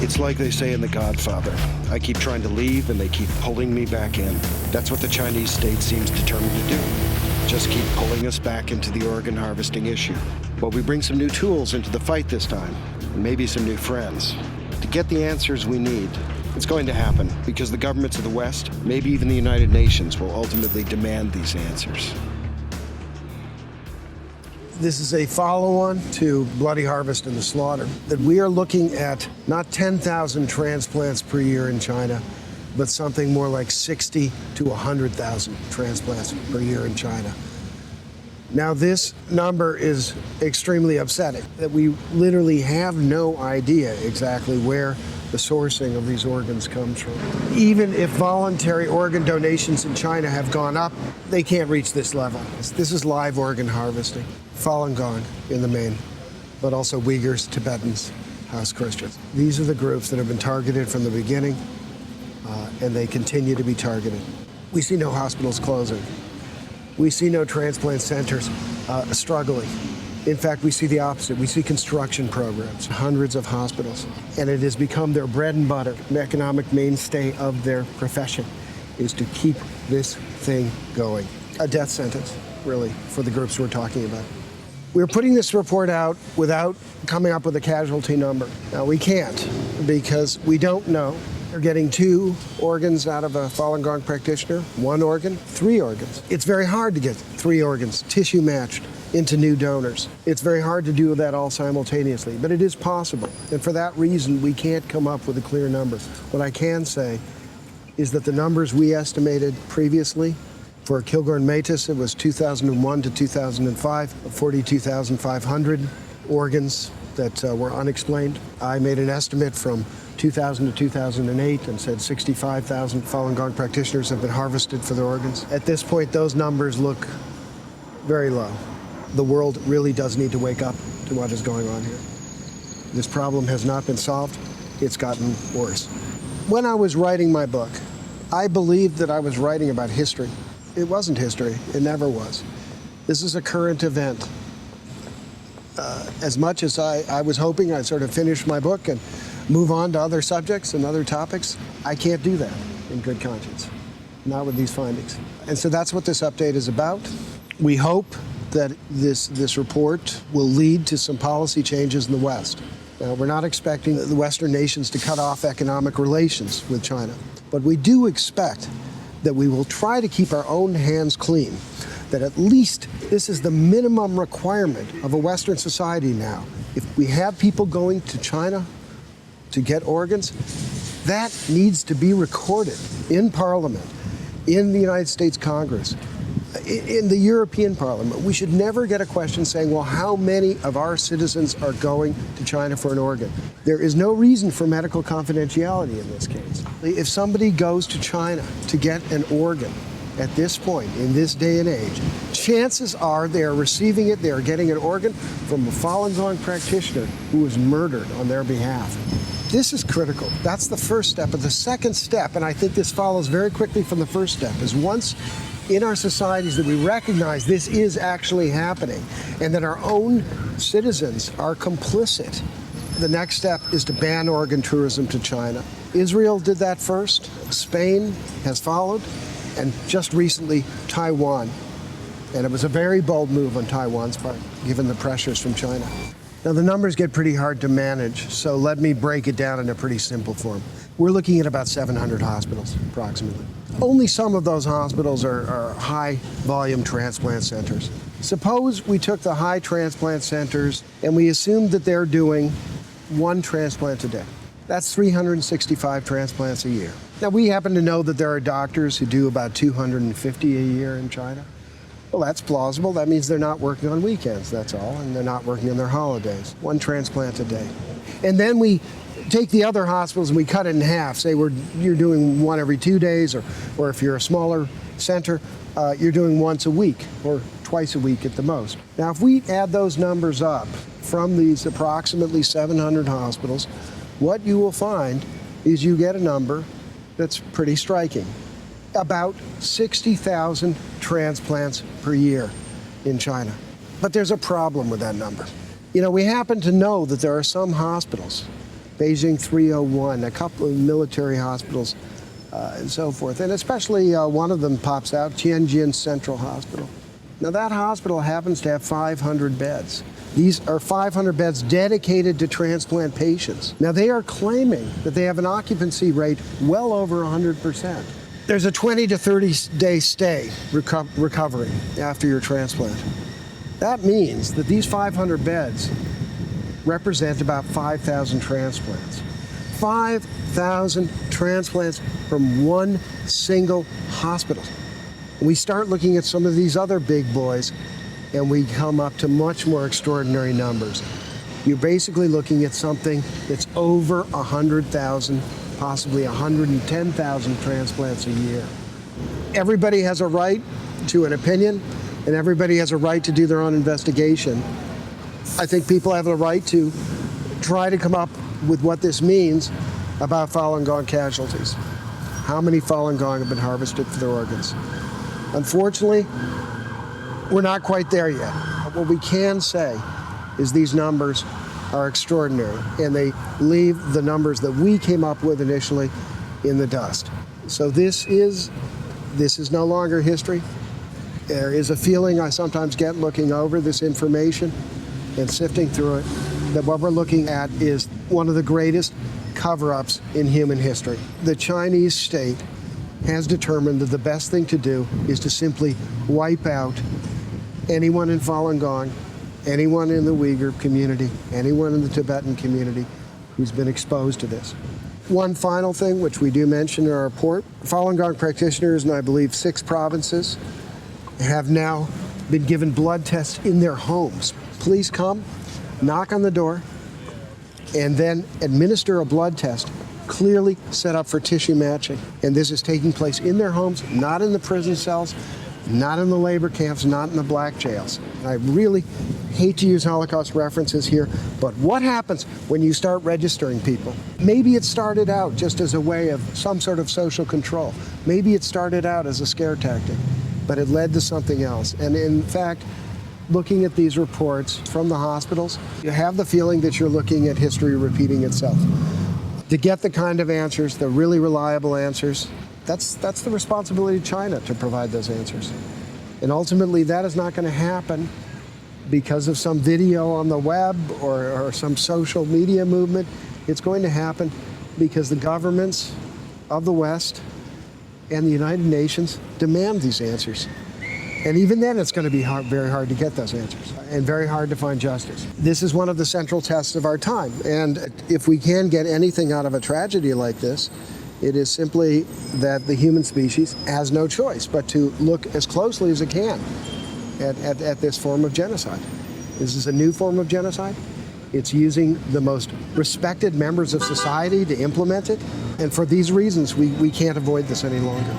It's like they say in The Godfather. I keep trying to leave and they keep pulling me back in. That's what the Chinese state seems determined to do. Just keep pulling us back into the organ harvesting issue. But we bring some new tools into the fight this time, and maybe some new friends. To get the answers we need, it's going to happen because the governments of the West, maybe even the United Nations, will ultimately demand these answers. This is a follow-on to Bloody Harvest and the Slaughter, that we are looking at not 10,000 transplants per year in China, but something more like 60 to 100,000 transplants per year in China. Now, this number is extremely upsetting, that we literally have no idea exactly where the sourcing of these organs comes from. Even if voluntary organ donations in China have gone up, they can't reach this level. This is live organ harvesting. Falun Gong in the main, but also Uyghurs, Tibetans, House Christians. These are the groups that have been targeted from the beginning, and they continue to be targeted. We see no hospitals closing. We see no transplant centers struggling. In fact, we see the opposite. We see construction programs, hundreds of hospitals, and it has become their bread and butter, an economic mainstay of their profession, is to keep this thing going. A death sentence, really, for the groups we're talking about. We're putting this report out without coming up with a casualty number. Now, we can't because we don't know. They're getting 2 organs out of a Falun Gong practitioner, 1 organ, 3 organs. It's very hard to get 3 organs tissue matched into new donors. It's very hard to do that all simultaneously, but it is possible. And for that reason, we can't come up with a clear number. What I can say is that the numbers we estimated previously for Kilgoura and Matasa, it was 2001 to 2005, 42,500 organs that were unexplained. I made an estimate from 2000 to 2008 and said 65,000 Falun Gong practitioners have been harvested for their organs. At this point, those numbers look very low. The world really does need to wake up to what is going on here. This problem has not been solved. It's gotten worse. When I was writing my book, I believed that I was writing about history. It wasn't history. It never was. This is a current event. As much as I was hoping I'd sort of finish my book and move on to other subjects and other topics, I can't do that in good conscience, not with these findings. And so that's what this update is about. We hope that this report will lead to some policy changes in the West. Now, we're not expecting the Western nations to cut off economic relations with China, but we do expect that we will try to keep our own hands clean, that at least this is the minimum requirement of a Western society now. If we have people going to China to get organs, that needs to be recorded in Parliament, in the United States Congress, in the European Parliament. We should never get a question saying, well, how many of our citizens are going to China for an organ? There is no reason for medical confidentiality in this case. If somebody goes to China to get an organ at this point, in this day and age, chances are they are receiving it, they are getting an organ from a Falun Gong practitioner who was murdered on their behalf. This is critical. That's the first step. But the second step, and I think this follows very quickly from the first step, is once in our societies that we recognize this is actually happening and that our own citizens are complicit, the next step is to ban organ tourism to China. Israel did that first. Spain has followed, and just recently, Taiwan. And it was a very bold move on Taiwan's part, given the pressures from China. Now, the numbers get pretty hard to manage, so let me break it down in a pretty simple form. We're looking at about 700 hospitals, approximately. Only some of those hospitals are high-volume transplant centers. Suppose we took the high transplant centers and we assumed that they're doing 1 transplant a day. That's 365 transplants a year. Now, we happen to know that there are doctors who do about 250 a year in China. Well, that's plausible. That means they're not working on weekends, that's all, and they're not working on their holidays. 1 transplant a day. And then we take the other hospitals and we cut it in half. Say you're doing 1 every 2 days, or if you're a smaller center, you're doing once a week or twice a week at the most. Now, if we add those numbers up from these approximately 700 hospitals, what you will find is you get a number that's pretty striking. About 60,000 transplants per year in China. But there's a problem with that number. You know, we happen to know that there are some hospitals Beijing 301, a couple of military hospitals, and so forth. And especially one of them pops out, Tianjin Central Hospital. Now that hospital happens to have 500 beds. These are 500 beds dedicated to transplant patients. Now they are claiming that they have an occupancy rate well over 100%. There's a 20 to 30 day stay recovery after your transplant. That means that these 500 beds represent about 5,000 transplants. 5,000 transplants from one single hospital. We start looking at some of these other big boys, and we come up to much more extraordinary numbers. You're basically looking at something that's over 100,000, possibly 110,000 transplants a year. Everybody has a right to an opinion, and everybody has a right to do their own investigation. I think people have a right to try to come up with what this means about Falun Gong casualties. How many Falun Gong have been harvested for their organs? Unfortunately, we're not quite there yet. What we can say is these numbers are extraordinary, and they leave the numbers that we came up with initially in the dust. So this is no longer history. There is a feeling I sometimes get looking over this information and sifting through it, that what we're looking at is one of the greatest cover-ups in human history. The Chinese state has determined that the best thing to do is to simply wipe out anyone in Falun Gong, anyone in the Uyghur community, anyone in the Tibetan community who's been exposed to this. One final thing, which we do mention in our report, Falun Gong practitioners in, I believe, 6 provinces have now been given blood tests in their homes. Please come, knock on the door, and then administer a blood test clearly set up for tissue matching. And this is taking place in their homes, not in the prison cells, not in the labor camps, not in the black jails. I really hate to use Holocaust references here, but what happens when you start registering people? Maybe it started out just as a way of some sort of social control. Maybe it started out as a scare tactic, but it led to something else. And in fact, looking at these reports from the hospitals, you have the feeling that you're looking at history repeating itself. To get the kind of answers, the really reliable answers, that's the responsibility of China to provide those answers. And ultimately, that is not going to happen because of some video on the web or some social media movement. It's going to happen because the governments of the West and the United Nations demand these answers. And even then, it's going to be very hard to get those answers and very hard to find justice. This is one of the central tests of our time. And if we can get anything out of a tragedy like this, it is simply that the human species has no choice but to look as closely as it can at this form of genocide. This is a new form of genocide. It's using the most respected members of society to implement it. And for these reasons, we can't avoid this any longer.